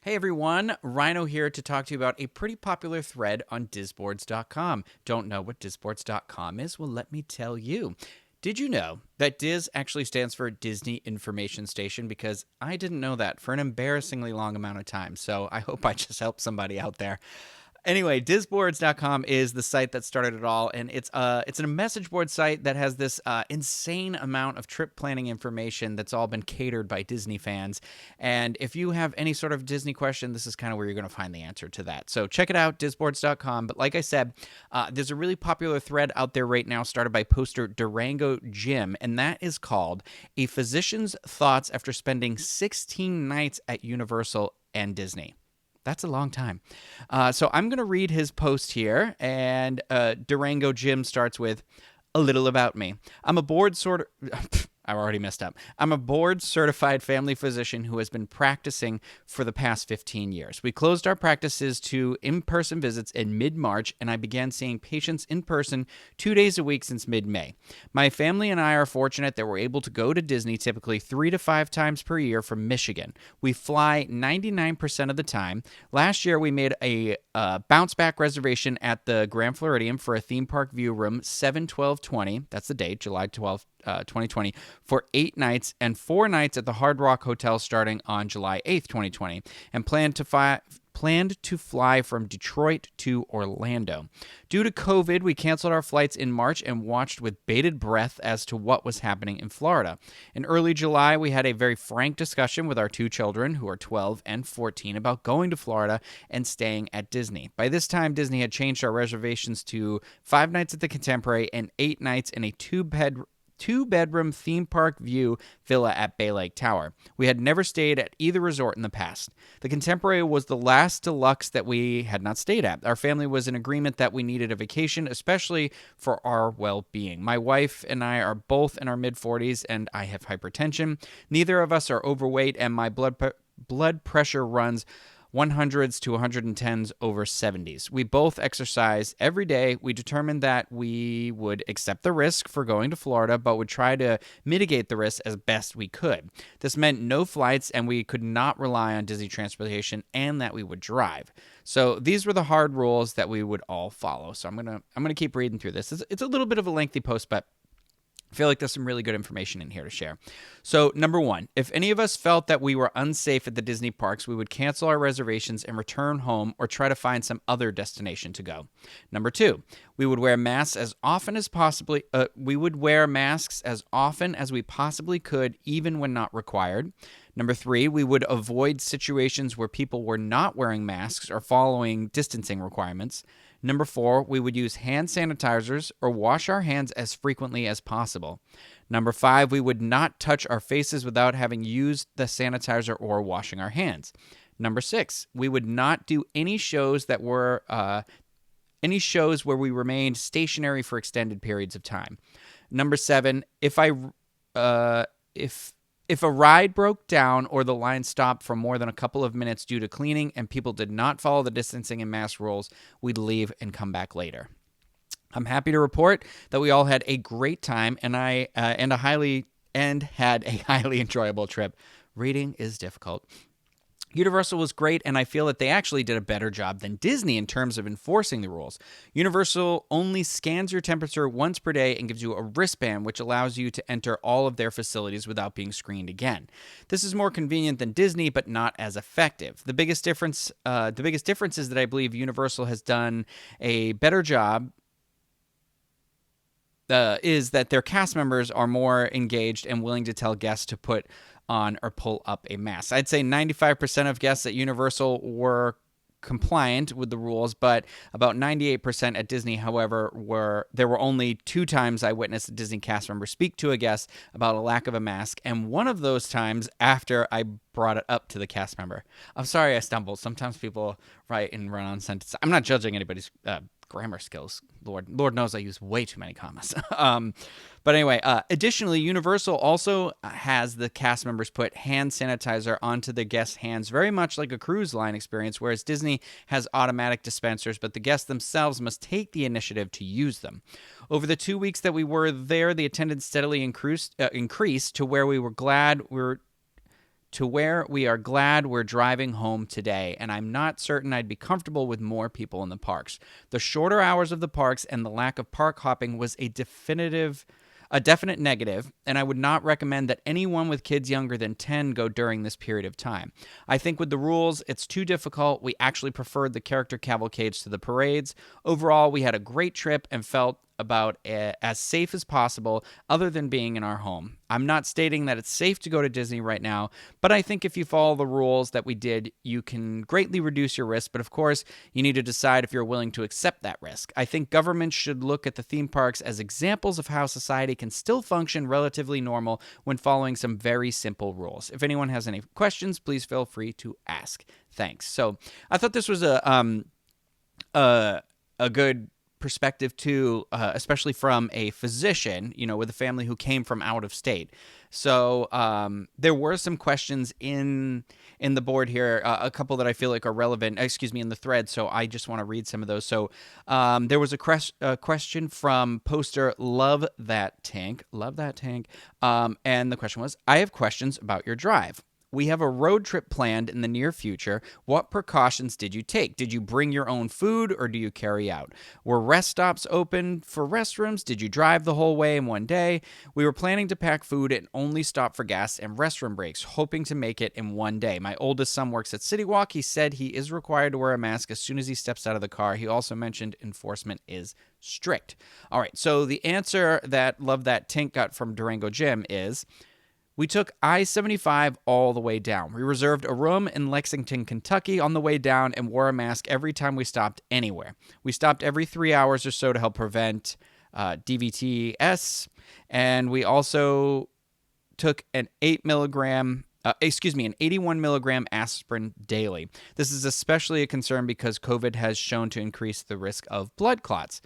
Hey everyone, Ryno here to talk to you about a pretty popular thread on DISboards.com. Don't know what DISboards.com is? Well, let me tell you. Did you know that DIS actually stands for Disney Information Station? Because I didn't know that for an embarrassingly long amount of time, so I hope I just helped somebody out there. Anyway, DISboards.com is the site that started it all, and it's a message board site that has this insane amount of trip planning information that's all been catered by Disney fans. And if you have any sort of Disney question, this is kind of where you're going to find the answer to that. So check it out, DISboards.com. But like I said, there's a really popular thread out there right now started by poster DurangoJim, and that is called A Physician's Thoughts After Spending 16 Nights at Universal and Disney. That's a long time. So I'm going to read his post here, and DurangoJim starts with, a little about me. I'm a board sort of... I already messed up. I'm a board-certified family physician who has been practicing for the past 15 years. We closed our practices to in-person visits in mid-March, and I began seeing patients in person 2 days a week since mid-May. My family and I are fortunate that we're able to go to Disney typically 3 to 5 times per year from Michigan. We fly 99% of the time. Last year, we made a bounce-back reservation at the Grand Floridian for a theme park view room 7/12/20. That's the date, July 12th. 2020 for 8 nights and 4 nights at the Hard Rock Hotel starting on July 8th, 2020, and planned to fly from Detroit to Orlando. Due to COVID, we canceled our flights in March and watched with bated breath as to what was happening in Florida. In early July, we had a very frank discussion with our 2 children, who are 12 and 14, about going to Florida and staying at Disney. By this time, Disney had changed our reservations to 5 nights at the Contemporary and 8 nights in a two-bedroom theme park view villa at Bay Lake Tower. We had never stayed at either resort in the past. The Contemporary was the last deluxe that we had not stayed at. Our family was in agreement that we needed a vacation, especially for our well-being. My wife and I are both in our mid-40s, and I have hypertension. Neither of us are overweight, and my blood pressure runs 100s to 110s over 70s. We both exercise every day. We determined that we would accept the risk for going to Florida, but would try to mitigate the risk as best we could. This meant no flights, and we could not rely on Disney transportation, and that we would drive. So these were the hard rules that we would all follow. So I'm gonna keep reading through this. It's a little bit of a lengthy post, but I feel like there's some really good information in here to share. So, number 1, if any of us felt that we were unsafe at the Disney parks, we would cancel our reservations and return home or try to find some other destination to go. Number 2, we would wear masks as often as possibly. We would wear masks as often as we possibly could, even when not required. Number 3, we would avoid situations where people were not wearing masks or following distancing requirements. Number 4, we would use hand sanitizers or wash our hands as frequently as possible. Number 5, we would not touch our faces without having used the sanitizer or washing our hands. Number 6, we would not do any shows where we remained stationary for extended periods of time. Number 7, if a ride broke down or the line stopped for more than a couple of minutes due to cleaning and people did not follow the distancing and mask rules, we'd leave and come back later. I'm happy to report that we all had a great time and had a highly enjoyable trip. Reading is difficult. Universal was great, and I feel that they actually did a better job than Disney in terms of enforcing the rules. Universal only scans your temperature once per day and gives you a wristband, which allows you to enter all of their facilities without being screened again. This is more convenient than Disney, but not as effective. The biggest difference is that I believe Universal has done a better job. Is that their cast members are more engaged and willing to tell guests to put on or pull up a mask. I'd say 95% of guests at Universal were compliant with the rules, but about 98% at Disney, however, there were only 2 times I witnessed a Disney cast member speak to a guest about a lack of a mask, and one of those times after I brought it up to the cast member. I'm sorry I stumbled. Sometimes people write and run on sentences. I'm not judging anybody's grammar skills. Lord knows I use way too many commas. But anyway, additionally, Universal also has the cast members put hand sanitizer onto the guests' hands, very much like a cruise line experience, whereas Disney has automatic dispensers, but the guests themselves must take the initiative to use them. Over the 2 weeks that we were there, the attendance steadily increased to where we were glad we were to where we are glad we're driving home today, and I'm not certain I'd be comfortable with more people in the parks. The shorter hours of the parks and the lack of park hopping was a definite negative, and I would not recommend that anyone with kids younger than 10 go during this period of time. I think with the rules, it's too difficult. We actually preferred the character cavalcades to the parades. Overall, we had a great trip and felt about as safe as possible other than being in our home. I'm not stating that it's safe to go to Disney right now, but I think if you follow the rules that we did, you can greatly reduce your risk. But of course, you need to decide if you're willing to accept that risk. I think governments should look at the theme parks as examples of how society can still function relatively normal when following some very simple rules. If anyone has any questions, please feel free to ask. Thanks. So I thought this was a good perspective too, especially from a physician, with a family who came from out of state. So there were some questions in the board here, a couple that I feel like are relevant, in the thread. So I just want to read some of those. So there was a question from poster Love That Tank, and the question was, I have questions about your drive. We have a road trip planned in the near future. What precautions did you take? Did you bring your own food or do you carry out? Were rest stops open for restrooms? Did you drive the whole way in one day? We were planning to pack food and only stop for gas and restroom breaks, hoping to make it in one day. My oldest son works at City Walk. He said he is required to wear a mask as soon as he steps out of the car. He also mentioned enforcement is strict. All right, so the answer that Love That Tink got from DurangoJim is, we took I-75 all the way down. We reserved a room in Lexington, Kentucky on the way down and wore a mask every time we stopped anywhere. We stopped every 3 hours or so to help prevent DVTS, and we also took an 81 milligram aspirin daily. This is especially a concern because COVID has shown to increase the risk of blood clots.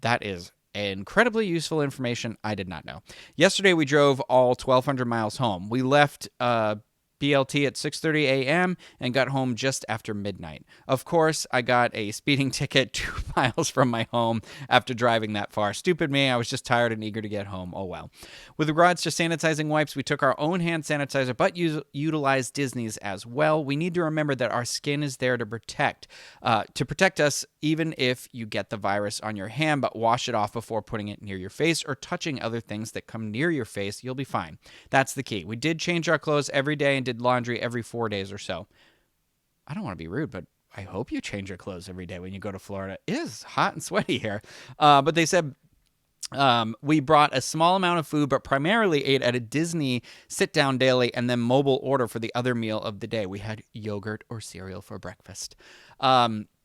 That is incredibly useful information I did not know. Yesterday, we drove all 1,200 miles home. We left BLT at 6:30 a.m. and got home just after midnight. Of course, I got a speeding ticket 2 miles from my home after driving that far. Stupid me, I was just tired and eager to get home. Oh well. With regards to sanitizing wipes, we took our own hand sanitizer, but utilized Disney's as well. We need to remember that our skin is there to protect us, even if you get the virus on your hand, but wash it off before putting it near your face or touching other things that come near your face. You'll be fine. That's the key. We did change our clothes every day and did laundry every 4 days or so. I don't want to be rude, but I hope you change your clothes every day when you go to Florida. It is hot and sweaty here. But they said we brought a small amount of food, but primarily ate at a Disney sit-down daily and then mobile order for the other meal of the day. We had yogurt or cereal for breakfast. Another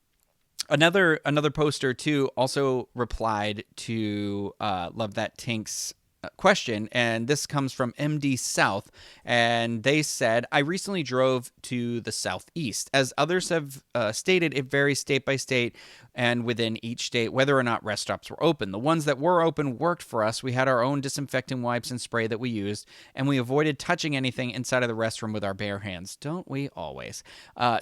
poster, too, also replied to Love That Tink's question, and this comes from MD South, and they said, I recently drove to the Southeast. As others have stated, it varies state by state and within each state whether or not rest stops were open. The ones that were open worked for us. We had our own disinfectant wipes and spray that we used, and we avoided touching anything inside of the restroom with our bare hands. Don't we always?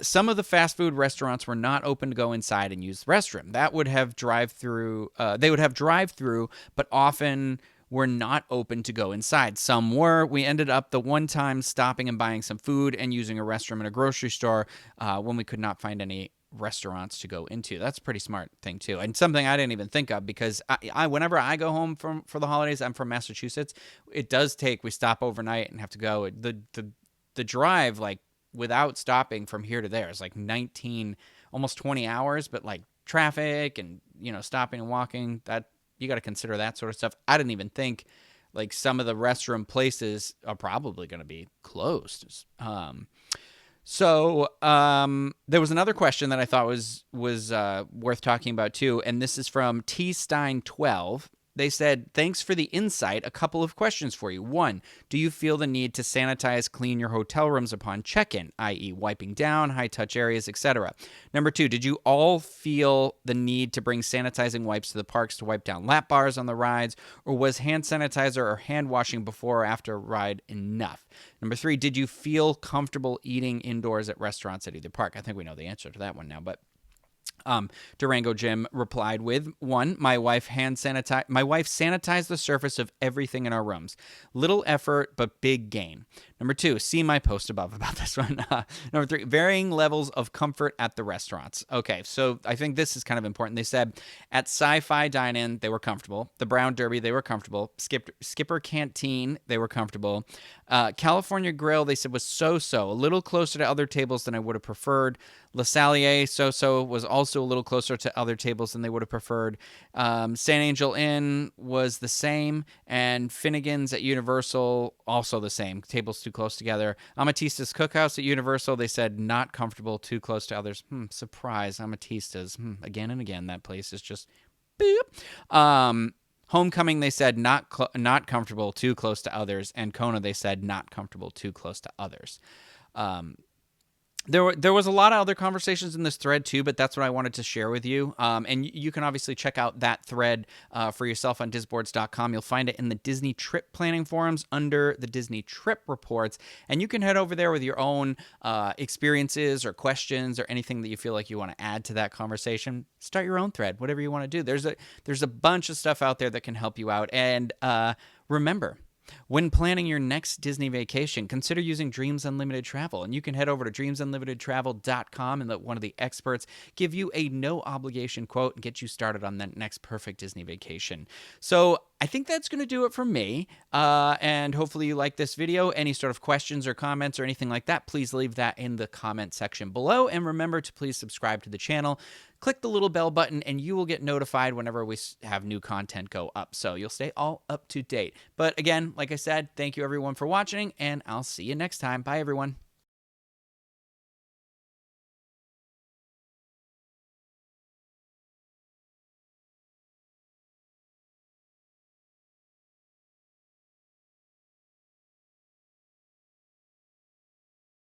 Some of the fast food restaurants were not open to go inside and use the restroom. That would have drive-through. They would have drive-through, but often were not open to go inside. Some were. We ended up the one time stopping and buying some food and using a restroom in a grocery store when we could not find any restaurants to go into. That's a pretty smart thing too, and something I didn't even think of, because I whenever I go home for the holidays, I'm from Massachusetts. It does take, we stop overnight and have to go. The drive, like, without stopping from here to there is like 19, almost 20 hours, but like traffic and stopping and walking, that you got to consider that sort of stuff. I didn't even think, like, some of the restroom places are probably going to be closed. So there was another question that I thought was worth talking about too, and this is from T Stein 12. They said, thanks for the insight. A couple of questions for you. 1, do you feel the need to sanitize, clean your hotel rooms upon check-in, i.e. wiping down, high-touch areas, etc.? Number 2, did you all feel the need to bring sanitizing wipes to the parks to wipe down lap bars on the rides, or was hand sanitizer or hand washing before or after a ride enough? Number 3, did you feel comfortable eating indoors at restaurants at either park? I think we know the answer to that one now, but DurangoJim replied with 1, my wife sanitized the surface of everything in our rooms. Little effort, but big gain. Number 2, see my post above about this one. Number 3, varying levels of comfort at the restaurants. Okay, so I think this is kind of important. They said at Sci-Fi Dine-In, they were comfortable. The Brown Derby, they were comfortable. Skipper Canteen, they were comfortable. California Grill, they said was so-so, a little closer to other tables than I would have preferred. Le Salier, so-so, was also a little closer to other tables than they would have preferred. San Angel Inn was the same, and Finnegan's at Universal, also the same. Tables too close together. Amatista's Cookhouse at Universal, they said not comfortable, too close to others. Surprise, Amatista's. Again and again, that place is just boop. Homecoming, they said not comfortable, too close to others. And Kona, they said not comfortable, too close to others. There was a lot of other conversations in this thread too, but that's what I wanted to share with you. And you can obviously check out that thread for yourself on DISboards.com. You'll find it in the Disney trip planning forums under the Disney trip reports. And you can head over there with your own experiences or questions or anything that you feel like you want to add to that conversation. Start your own thread, whatever you want to do. There's a bunch of stuff out there that can help you out. And remember, when planning your next Disney vacation, consider using Dreams Unlimited Travel. And you can head over to dreamsunlimitedtravel.com and let one of the experts give you a no-obligation quote and get you started on that next perfect Disney vacation. So I think that's going to do it for me. And hopefully you like this video. Any sort of questions or comments or anything like that, please leave that in the comment section below. And remember to please subscribe to the channel. Click the little bell button and you will get notified whenever we have new content go up. So you'll stay all up to date. But again, like I said, thank you everyone for watching, and I'll see you next time. Bye, everyone.